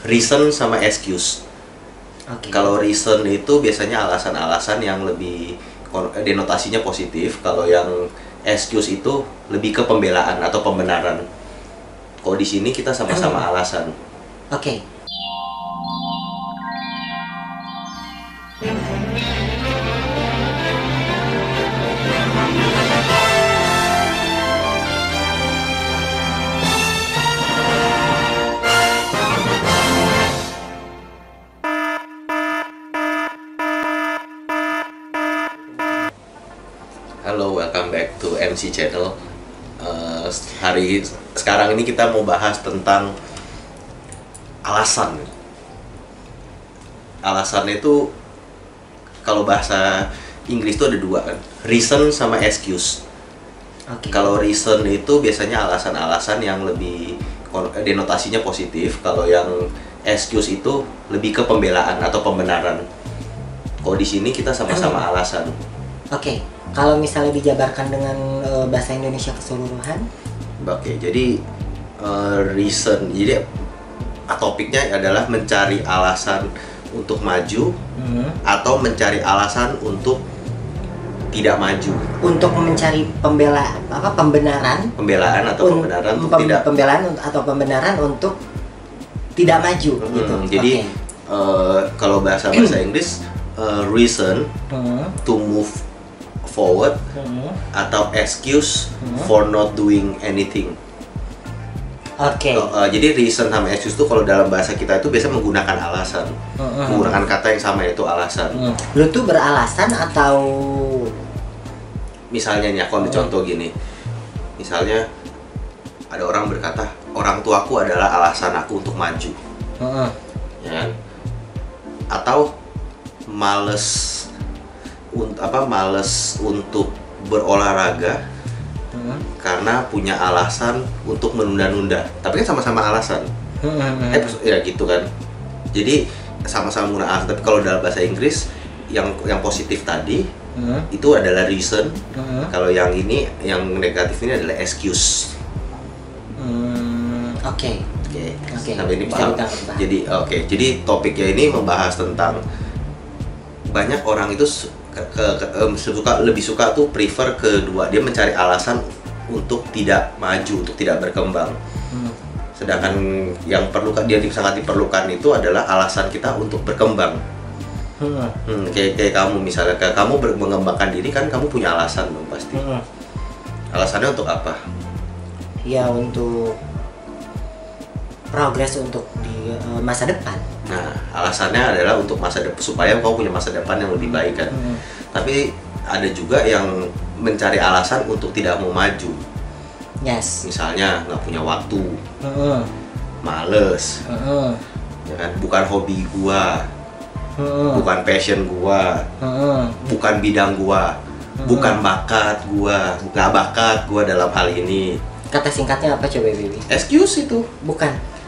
reason sama excuse. Oke. Kalau reason itu biasanya alasan-alasan yang lebih denotasinya positif. Kalau yang excuse itu lebih ke pembelaan atau pembenaran. Kalau di sini kita sama-sama alasan. Oke. Halo, welcome back to MC Channel. Sekarang ini kita mau bahas tentang alasan. Alasan itu kalau bahasa Inggris itu ada dua kan, reason sama excuse. Oke. Kalau reason itu biasanya alasan-alasan yang lebih denotasinya positif. Kalau yang excuse itu lebih ke pembelaan atau pembenaran. Kalau di sini kita sama-sama alasan. Oke. Kalau misalnya dijabarkan dengan bahasa Indonesia keseluruhan? Oke, jadi reason. Jadi topiknya adalah mencari alasan untuk maju atau mencari alasan untuk tidak maju. Untuk mencari pembenaran Pembelaan atau pembenaran untuk tidak. Pembelaan atau pembenaran untuk tidak maju gitu. Jadi Oke. kalau bahasa Inggris reason to move forward atau excuse for not doing anything. Oke. Jadi reason sama excuse itu kalau dalam bahasa kita itu biasa menggunakan alasan, menggunakan kata yang sama yaitu alasan. Lu tuh beralasan atau Misalnya nih, aku ambil contoh gini. Misalnya ada orang berkata, orang tuaku adalah alasan aku untuk maju, ya kan? Atau males untuk berolahraga karena punya alasan untuk menunda-nunda. Tapi kan sama-sama alasan. Ya gitu kan. Jadi sama-sama menggunakan alasan. Tapi kalau dalam bahasa Inggris yang positif tadi itu adalah reason. Kalau yang ini, yang negatif ini adalah excuse. Oke. Sampai ini Bisa paham. ditangkap, Pak. Jadi topiknya ini membahas tentang banyak orang itu lebih suka tuh prefer kedua, dia mencari alasan untuk tidak maju, untuk tidak berkembang. Sedangkan yang dia sangat diperlukan itu adalah alasan kita untuk berkembang. Kayak kamu misalnya, kamu mengembangkan diri kan, kamu punya alasan dong pasti. Alasannya untuk apa? Ya untuk progres untuk di masa depan. Nah, alasannya adalah untuk masa depan, supaya kamu punya masa depan yang lebih baik kan. Tapi ada juga yang mencari alasan untuk tidak mau maju. Yes. Misalnya nggak punya waktu, males, ya kan? Bukan hobi gua, bukan passion gua, bukan bidang gua, bukan bakat gua, nggak bakat gua dalam hal ini. Kata singkatnya apa coba, Bibi? Excuse itu. Bukan.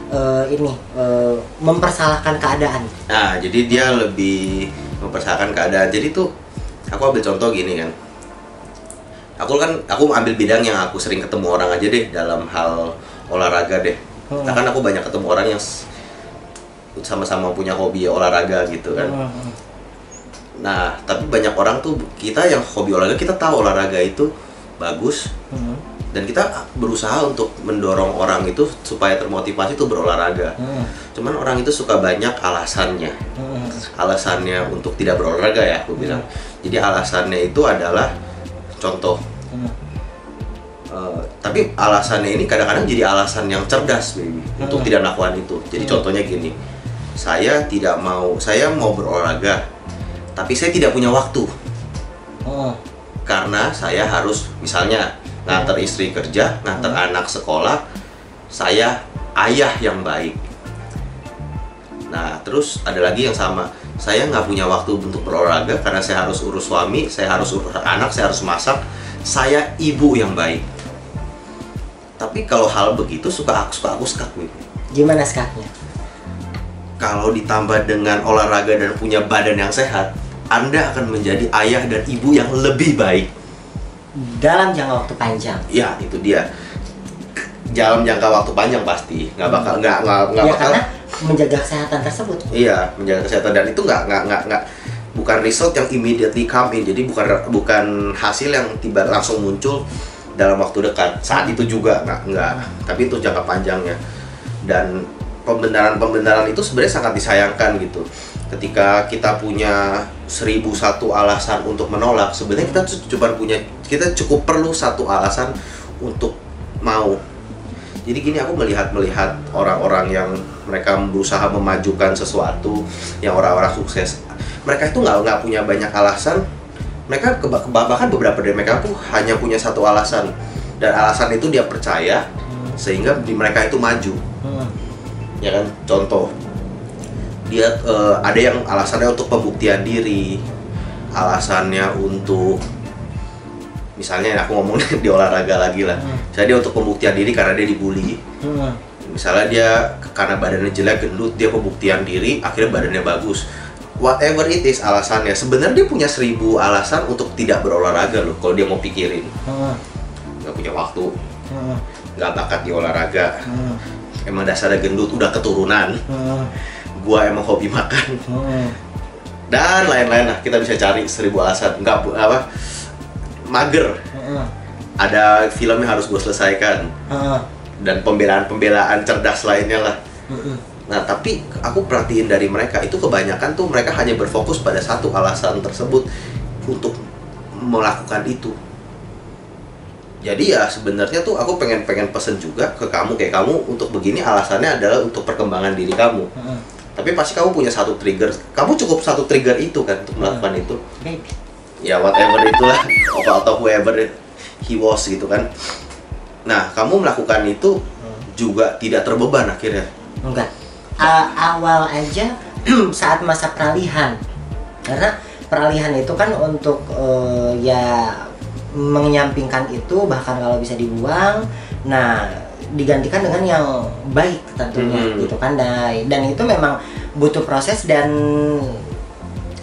Mempersalahkan keadaan. Nah, jadi dia lebih mempersalahkan keadaan. Jadi tuh aku ambil contoh gini kan. Aku ambil bidang yang aku sering ketemu orang aja deh dalam hal olahraga deh. Nah, kan aku banyak ketemu orang yang sama-sama punya hobi olahraga gitu kan. Nah, tapi banyak orang tuh, kita yang hobi olahraga, kita tahu olahraga itu bagus. Dan kita berusaha untuk mendorong orang itu supaya termotivasi tuh berolahraga. Cuman orang itu suka banyak alasannya. Alasannya untuk tidak berolahraga ya, aku bilang. Jadi alasannya itu adalah contoh. Tapi alasannya ini kadang-kadang jadi alasan yang cerdas, baby, untuk tidak melakukan itu. Jadi contohnya gini, saya mau berolahraga, tapi saya tidak punya waktu. Karena saya harus misalnya ngantar istri kerja, ngantar anak sekolah, saya ayah yang baik. Nah, terus ada lagi yang sama, saya nggak punya waktu untuk berolahraga karena saya harus urus suami, saya harus urus anak, saya harus masak, saya ibu yang baik. Tapi kalau hal begitu aku skak. Gimana skaknya? Kalau ditambah dengan olahraga dan punya badan yang sehat, Anda akan menjadi ayah dan ibu yang lebih baik. Dalam jangka waktu panjang. Ya, itu dia. Dalam jangka waktu panjang pasti nggak bakal Ya, karena menjaga kesehatan tersebut. Iya, menjaga kesehatan, dan itu nggak bukan result yang immediately come in. Jadi bukan hasil yang tiba langsung muncul dalam waktu dekat. Saat itu juga nggak. Tapi itu jangka panjangnya. Dan pembenaran itu sebenarnya sangat disayangkan gitu. Ketika kita punya 1001 alasan untuk menolak, sebenarnya kita cukup perlu satu alasan untuk mau. Jadi gini, aku melihat orang-orang yang mereka berusaha memajukan sesuatu, yang orang-orang sukses, mereka itu nggak punya banyak alasan. Mereka bahkan beberapa dari mereka tuh hanya punya satu alasan, dan alasan itu dia percaya sehingga di mereka itu maju. Ya kan, contoh dia ada yang alasannya untuk pembuktian diri, alasannya untuk, misalnya aku ngomong di olahraga lagi lah, misalnya dia untuk pembuktian diri karena dia dibully, misalnya dia karena badannya jelek, gendut, dia pembuktian diri akhirnya badannya bagus. Whatever it is alasannya, sebenarnya dia punya 1000 alasan untuk tidak berolahraga loh kalau dia mau pikirin. Nggak punya waktu, nggak bakat di olahraga, emang dasarnya gendut, udah keturunan, gua emang hobi makan, dan lain-lain lah. Kita bisa cari 1000 alasan. Mager, ada film yang harus gue selesaikan, dan pembelaan cerdas lainnya lah. Nah, tapi aku perhatiin dari mereka itu kebanyakan tuh mereka hanya berfokus pada satu alasan tersebut untuk melakukan itu. Jadi ya sebenarnya tuh aku pengen pesen juga ke kamu, kayak kamu untuk begini alasannya adalah untuk perkembangan diri kamu. Tapi pasti kamu punya satu trigger, kamu cukup satu trigger itu kan untuk melakukan itu. Ya whatever itulah, atau whoever he was gitu kan. Nah, kamu melakukan itu juga tidak terbeban akhirnya. Enggak. Awal aja saat masa peralihan. Karena peralihan itu kan untuk ya menyampingkan itu, bahkan kalau bisa dibuang, nah digantikan dengan yang baik tentunya gitu kan. Dan itu memang butuh proses dan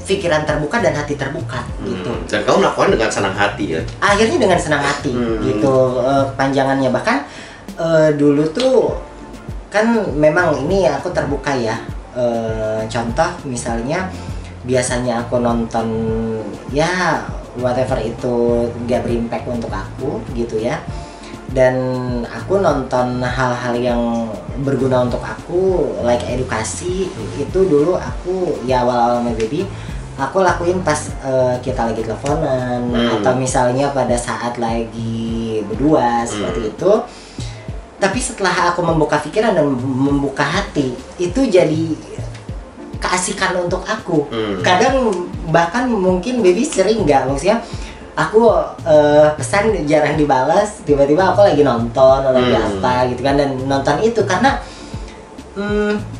pikiran terbuka dan hati terbuka gitu. Dan kamu melakukan dengan senang hati ya? Akhirnya dengan senang hati gitu kepanjangannya. Bahkan dulu tuh kan memang ini aku terbuka ya. Contoh misalnya biasanya aku nonton ya whatever itu gak berimpact untuk aku gitu ya. Dan aku nonton hal-hal yang berguna untuk aku, like edukasi, itu dulu aku ya awal-awal My Baby aku lakuin pas kita lagi teleponan atau misalnya pada saat lagi berdua seperti itu. Tapi setelah aku membuka pikiran dan membuka hati, itu jadi keasikan untuk aku. Kadang bahkan mungkin Baby sering nggak, maksudnya aku pesan jarang dibalas, tiba-tiba aku lagi nonton lagi apa gitu kan, dan nonton itu karena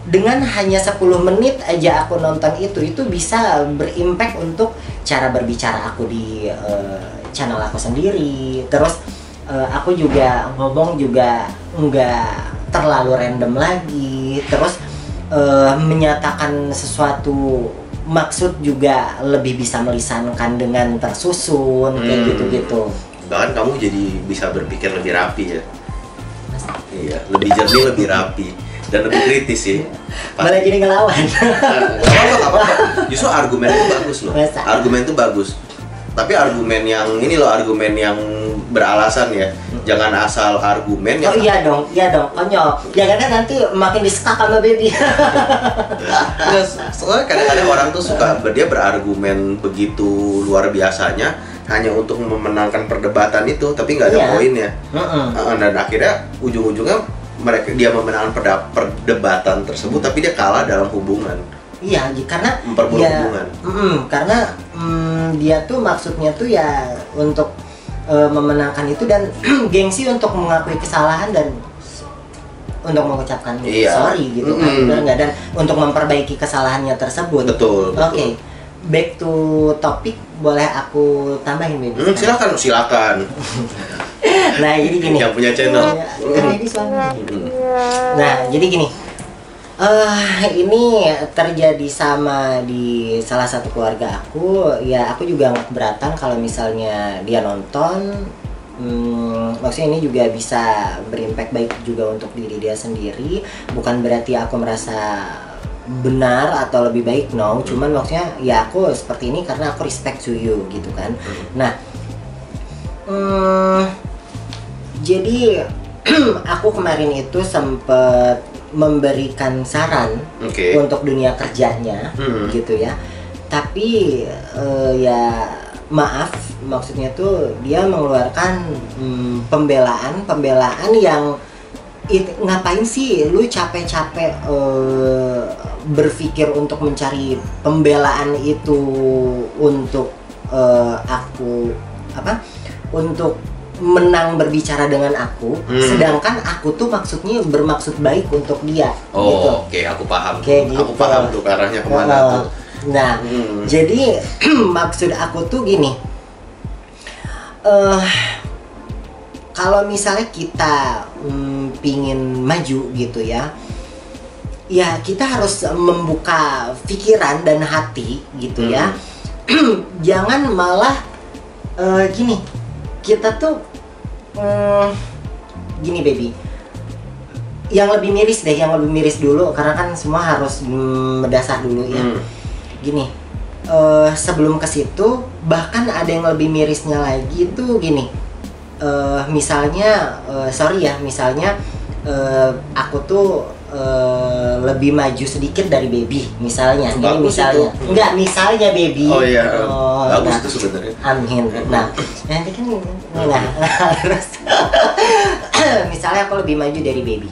dengan hanya 10 menit aja aku nonton itu bisa berimpact untuk cara berbicara aku di channel aku sendiri. Terus aku juga ngomong juga nggak terlalu random lagi. Terus menyatakan sesuatu maksud juga lebih bisa melisankan dengan tersusun kayak gitu-gitu. Bahkan kamu jadi bisa berpikir lebih rapi ya. Iya, lebih jernih, lebih rapi, dan lebih kritis sih. Malah jadi ngelawan. Nggak apa-apa. Justru argumen itu bagus loh. Argumen itu bagus. Tapi argumen yang ini loh, argumen yang beralasan ya. Jangan asal argumen yang... Oh iya dong, konyol. Jangan nanti makin disekak sama Baby. Soalnya kadang-kadang orang tuh suka dia berargumen begitu luar biasanya hanya untuk memenangkan perdebatan itu, tapi nggak ada poinnya. Dan akhirnya ujung-ujungnya dia memenangkan perdebatan tersebut, tapi dia kalah dalam hubungan. Iya, karena memperburuk hubungan. Karena dia tuh maksudnya tuh ya untuk memenangkan itu dan gengsi untuk mengakui kesalahan dan untuk mengucapkan sorry gitu kan, benar nggak, dan untuk memperbaiki kesalahannya tersebut. Betul. Oke. Back to topik, boleh aku tambahin Baby? Silakan. Nah jadi gini. Yang punya channel. Nah jadi gini. Ini terjadi sama di salah satu keluarga aku. Ya aku juga nggak keberatan kalau misalnya dia nonton Maksudnya ini juga bisa berimpact baik juga untuk diri dia sendiri. Bukan berarti aku merasa benar atau lebih baik, no. Cuman maksudnya ya aku seperti ini karena aku respect to you gitu kan. Nah, jadi aku kemarin itu sempet memberikan saran untuk dunia kerjanya gitu ya. Tapi ya maaf, maksudnya tuh dia mengeluarkan pembelaan yang ngapain sih lu capek-capek berpikir untuk mencari pembelaan itu untuk aku untuk menang berbicara dengan aku, sedangkan aku tuh maksudnya bermaksud baik untuk dia. Gitu. Oke, aku paham. Gitu. Aku paham tuh arahnya kemana tuh. Nah, jadi maksud aku tuh gini, kalau misalnya kita pingin maju gitu ya, ya kita harus membuka pikiran dan hati gitu ya. Jangan malah gini, kita tuh gini baby, yang lebih miris dulu karena kan semua harus mendasar dulu ya. Gini, sebelum ke situ bahkan ada yang lebih mirisnya lagi tuh gini, misalnya misalnya aku tuh lebih maju sedikit dari baby misalnya. Ini misalnya itu. Enggak, misalnya baby. Oh iya, bagus itu sebenarnya. Amin. Nah, nanti kan harus misalnya aku lebih maju dari baby,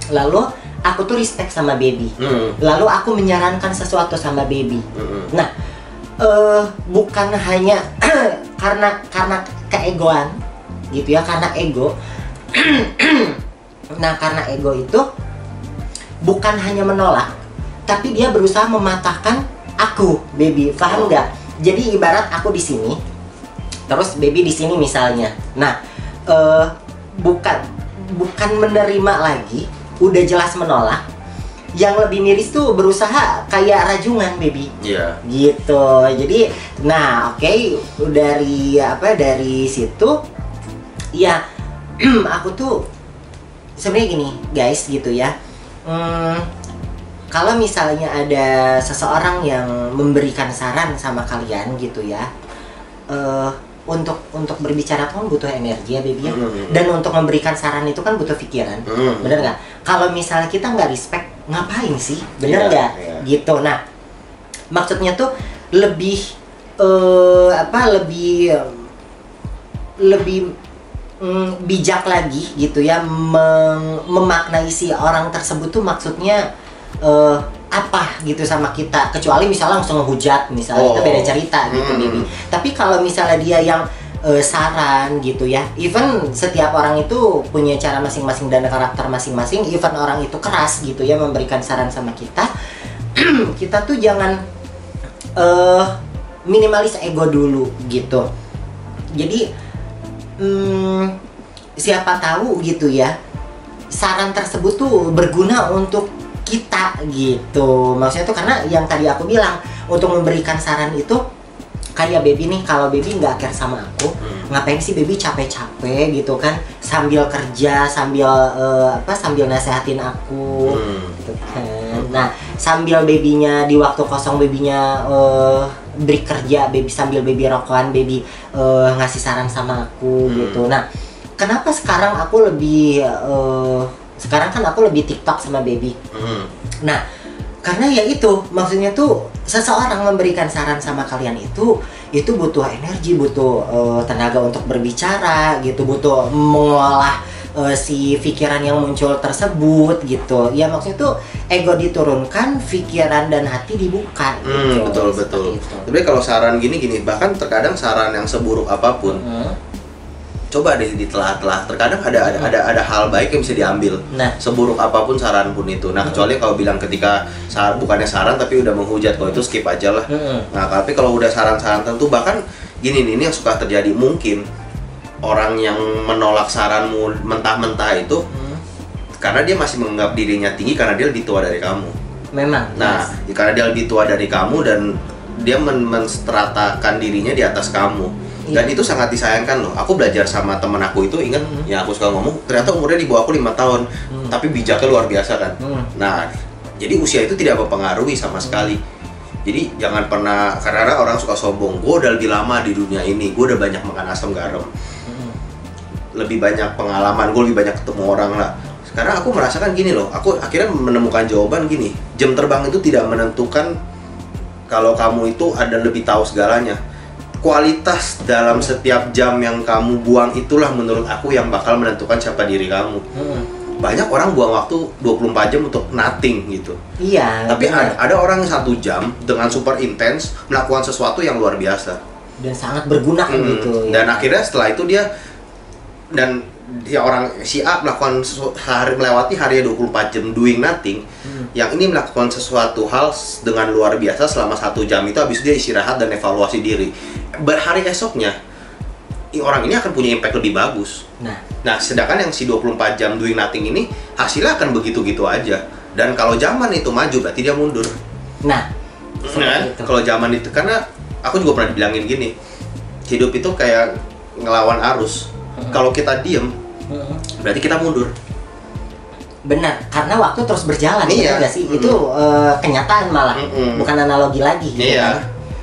lalu aku tuh respect sama baby, lalu aku menyarankan sesuatu sama baby. Nah, bukan hanya karena keegoan gitu ya, karena ego. Nah, karena ego itu bukan hanya menolak, tapi dia berusaha mematahkan aku, baby. Paham nggak? Jadi ibarat aku di sini, terus baby di sini misalnya. Nah, bukan menerima lagi, udah jelas menolak. Yang lebih miris tuh berusaha kayak rajungan, baby. Iya. Gitu. Jadi, nah, oke, dari situ, ya, aku tuh sebenarnya gini, guys, gitu ya. Kalau misalnya ada seseorang yang memberikan saran sama kalian gitu ya, untuk berbicara kan butuh energi ya baby ya. Dan untuk memberikan saran itu kan butuh pikiran, bener nggak? Kalau misalnya kita nggak respect, ngapain sih, bener nggak? Gitu. Nah, maksudnya tuh lebih bijak lagi gitu ya, memaknai si orang tersebut tuh maksudnya apa gitu sama kita, kecuali misalnya langsung ngehujat misalnya, itu beda cerita gitu baby. Tapi kalau misalnya dia yang saran gitu ya, even setiap orang itu punya cara masing-masing dan karakter masing-masing, even orang itu keras gitu ya memberikan saran sama kita, kita tuh jangan minimalis ego dulu gitu. Jadi siapa tahu gitu ya, saran tersebut tuh berguna untuk kita gitu. Maksudnya tuh karena yang tadi aku bilang, untuk memberikan saran itu kayak baby nih, kalau baby nggak care sama aku, ngapain sih baby capek-capek gitu kan, sambil kerja, sambil nasehatin aku gitu kan. Nah, sambil babynya di waktu kosong babynya break kerja, baby sambil baby rokokan, baby ngasih saran sama aku gitu. Nah, kenapa sekarang aku lebih sekarang kan aku lebih TikTok sama baby. Nah, karena ya itu maksudnya tuh, seseorang memberikan saran sama kalian itu butuh energi, butuh tenaga untuk berbicara gitu, butuh mengolah si pikiran yang muncul tersebut gitu. Ya maksudnya tuh ego diturunkan, pikiran dan hati dibuka gitu. Betul. Tapi kalau saran gini bahkan terkadang saran yang seburuk apapun, coba deh ditelah-telah. Terkadang ada hal baik yang bisa diambil. Nah, seburuk apapun saran pun itu. Nah, kecuali kalau bilang ketika bukannya saran tapi udah menghujat, kalau itu skip aja lah. Nah, tapi kalau udah saran-saran tentu, bahkan ini yang suka terjadi, mungkin orang yang menolak saranmu mentah-mentah itu karena dia masih menganggap dirinya tinggi karena dia lebih tua dari kamu. Memang. Nah, karena dia lebih tua dari kamu dan dia menstratakan dirinya di atas kamu. Dan itu sangat disayangkan loh. Aku belajar sama temen aku itu, ingat yang aku suka ngomong, ternyata umurnya di bawah aku 5 tahun, tapi bijaknya luar biasa kan. Nah, jadi usia itu tidak mempengaruhi sama sekali. Jadi jangan pernah, karena orang suka sombong, gue udah lebih lama di dunia ini, gue udah banyak makan asam garam, lebih banyak pengalaman, gue lebih banyak ketemu orang lah. Sekarang aku merasakan gini loh, aku akhirnya menemukan jawaban gini, jam terbang itu tidak menentukan kalau kamu itu ada lebih tahu segalanya. Kualitas dalam setiap jam yang kamu buang itulah menurut aku yang bakal menentukan siapa diri kamu. Banyak orang buang waktu 24 jam untuk nothing gitu. Iya. Tapi ada orang 1 jam dengan super intens melakukan sesuatu yang luar biasa dan sangat berguna gitu. Dan akhirnya setelah itu dia orang si A melakukan melewati harinya 24 jam doing nothing. Yang ini melakukan sesuatu hal dengan luar biasa selama 1 jam itu, habis dia istirahat dan evaluasi diri. Hari esoknya orang ini akan punya impact lebih bagus. Nah, sedangkan yang si 24 jam doing nothing ini hasilnya akan begitu-gitu aja. Dan kalau zaman itu maju berarti dia mundur. Nah, kalau zaman itu, karena aku juga pernah dibilangin gini, hidup itu kayak ngelawan arus. Kalau kita diem, berarti kita mundur. Benar, karena waktu terus berjalan. Iya. Nggak sih? Itu kenyataan malah, bukan analogi lagi. Iya.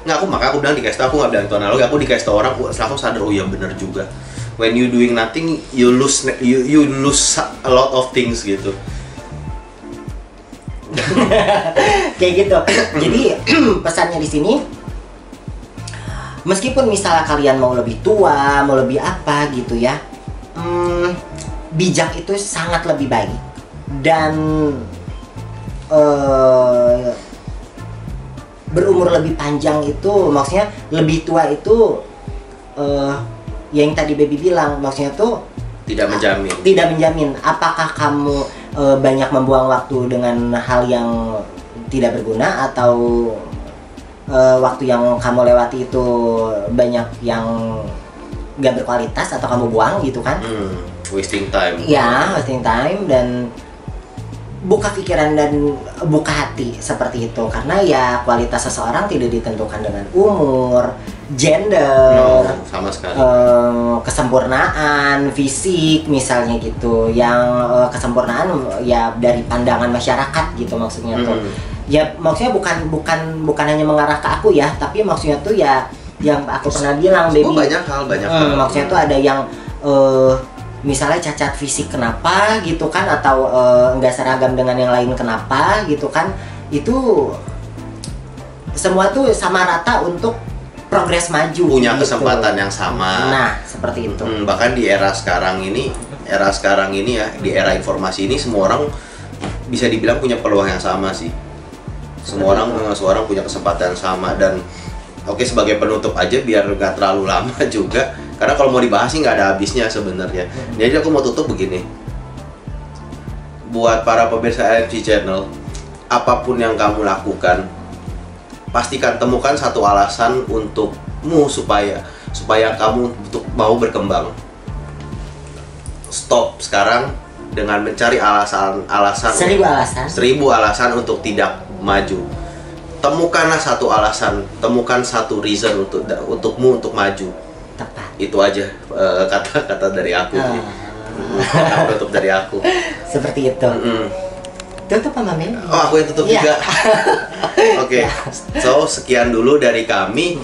Nggak, makanya aku bilang di Kesto, aku nggak bilang itu analogi, aku di Kesto orang, setelah aku sadar, oh iya bener juga. When you doing nothing, you lose a lot of things gitu. Kayak gitu. Jadi pesannya di sini, meskipun misalnya kalian mau lebih tua, mau lebih apa gitu ya, bijak itu sangat lebih baik. Dan berumur lebih panjang itu, maksudnya lebih tua itu, yang tadi Baby bilang, maksudnya tuh tidak menjamin. Tidak menjamin. Apakah kamu banyak membuang waktu dengan hal yang tidak berguna, atau waktu yang kamu lewati itu banyak yang gak berkualitas atau kamu buang gitu kan? Wasting time. Ya, wasting time. Dan buka pikiran dan buka hati seperti itu, karena ya kualitas seseorang tidak ditentukan dengan umur, gender, sama sekali, kesempurnaan fisik misalnya gitu. Yang kesempurnaan ya dari pandangan masyarakat gitu maksudnya tuh. Ya maksudnya bukan hanya mengarah ke aku ya, tapi maksudnya tuh ya yang aku pernah bilang, Baby. Banyak hal. Maksudnya tuh ada yang misalnya cacat fisik kenapa gitu kan, atau nggak seragam dengan yang lain kenapa gitu kan, itu semua tuh sama rata untuk progres maju, punya gitu. Kesempatan yang sama. Nah seperti itu. Bahkan di era sekarang ini ya, di era informasi ini, semua orang bisa dibilang punya peluang yang sama sih. Semua orang punya kesempatan sama. Dan oke, sebagai penutup aja biar nggak terlalu lama juga, karena kalau mau dibahas sih nggak ada habisnya sebenarnya. Jadi aku mau tutup begini. Buat para pemirsa AMC Channel, apapun yang kamu lakukan, pastikan temukan satu alasan untukmu supaya kamu untuk mau berkembang. Stop sekarang dengan mencari alasan 1000 alasan untuk tidak maju. Temukanlah satu alasan, temukan satu reason untukmu untuk maju. Tepat. Itu aja kata-kata dari aku. Tutup dari aku. Seperti itu. Tutup apa, Mami? Oh, aku yang tutup juga. Oke. So, sekian dulu dari kami.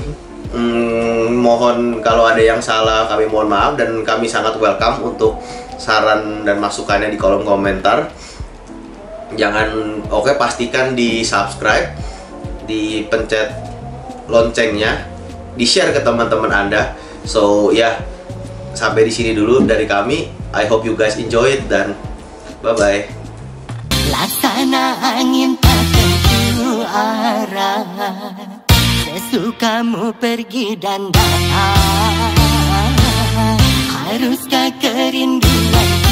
Mohon kalau ada yang salah, kami mohon maaf, dan kami sangat welcome untuk saran dan masukannya di kolom komentar. Pastikan di subscribe, dipencet loncengnya, di-share ke teman-teman Anda. So sampai di sini dulu dari kami. I hope you guys enjoy it, dan bye-bye. Laksana angin tak tentu arah, sesukamu pergi dan datang. Haruskah kerinduan